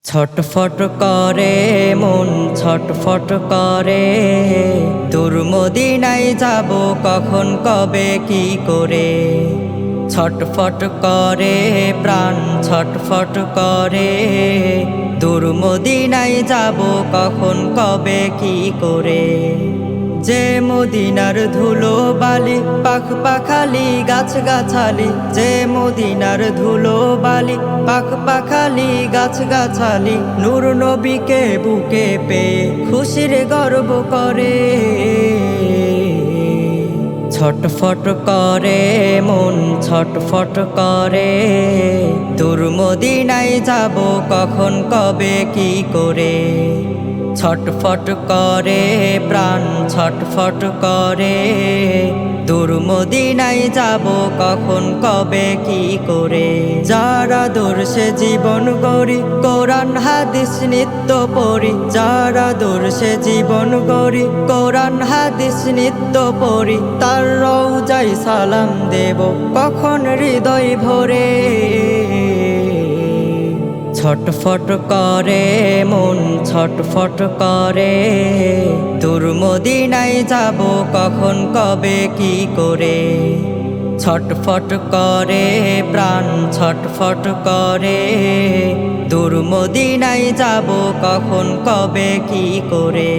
ছটফট করে মন ছটফট করে, তোর মদিনায় যাব কখন কবে কি করে। ছটফট করে প্রাণ ছটফট করে, দূর মদিনায় যাব কখন কবে কি করে। যে মদিনার ধুলো বালি পাখ পাখালি গাছ গাছালি, যে মদিনার ধুলো বালি পাখ পাখালি গাছ গাছালি, নূর নবীকে বুকে পেয়ে খুশির গর্ব করে। ছটফট করে মন ছটফট করে, দূর মদিনায় যাব কখন কবে কি করে। ছটফট করে প্রাণ ছটফট করে, দূর মদিনায় যাব কখন কবে কি করে। যারা দর্শে জীবন গড়ি কোরআন হাদিস নিত্য পড়ি, যারা দর্শে জীবন গড়ি কোরআন হাদিস নিত্য পড়ি, তার রওজায় সালাম দেব কখন হৃদয় ভরে। ছটফট করে মন ছটফট করে, দূর মদিনায় যাব কখন কবে কি করে। ছটফট করে প্রাণ ছটফট করে, দূর মদিনায় যাব কখন কবে কি করে।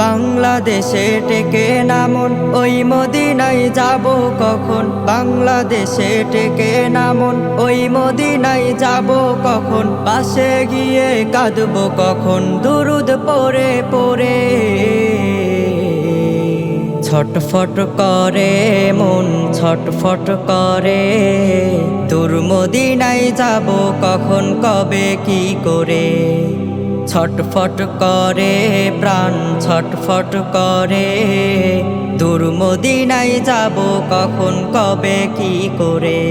বাংলাদেশে টেকে না মন ওই মদিনায় যাব কখন, বাংলাদেশে টেকে না মন ওই মদিনায় যাব কখন। পাশে গিয়ে কাঁদব কখন দুরুদ পড়ে পড়ে। ছটফট করে মন ছটফট করে, দূর মদিনায় যাব কখন কবে কি করে। ছটফট করে প্রাণ ছটফট করে, দূর মদিনায় যাব কখন কবে কি করে।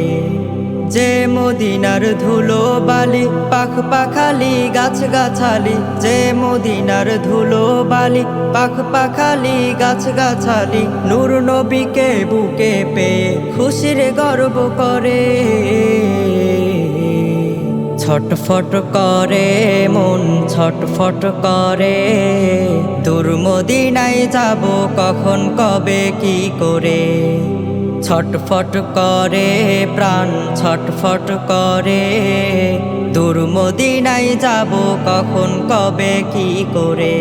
যে মদিনার ধুলো বালি পাখ পাখালি গাছ গাছালি, যে মদিনার ধুলো বালি পাখ পাখালি গাছ গাছালি, নূর নবীকে বুকে পেয়ে খুশির গর্ব করে। ছটফট করে মন ছটফট করে, দূর মদিনায় যাব কখন কবে কি করে। ছটফট করে প্রাণ ছটফট করে, দূর মদিনায় যাব কখন কবে কি করে।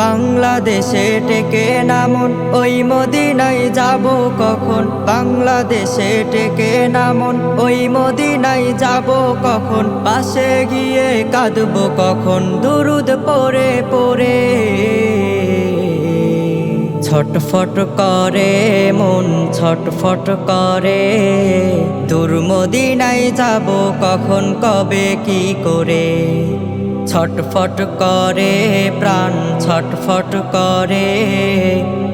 বাংলাদেশে টেকে না মন ওই মদিনায় যাব কখন, বাংলাদেশে টেকে না মন ওই মদিনায় যাব কখন। পাশে গিয়ে কাঁদব কখন দুরুদ পড়ে পড়ে। ছটফট করে মন ছটফট করে, দূর মদিনায় যাব কখন কবে কি করে। ছটফট করে প্রাণ ছটফট করে,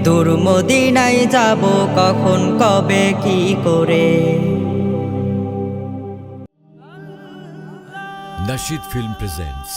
দূর মদিনায় যাব কখন কবে কি করে। Nasheed Film presents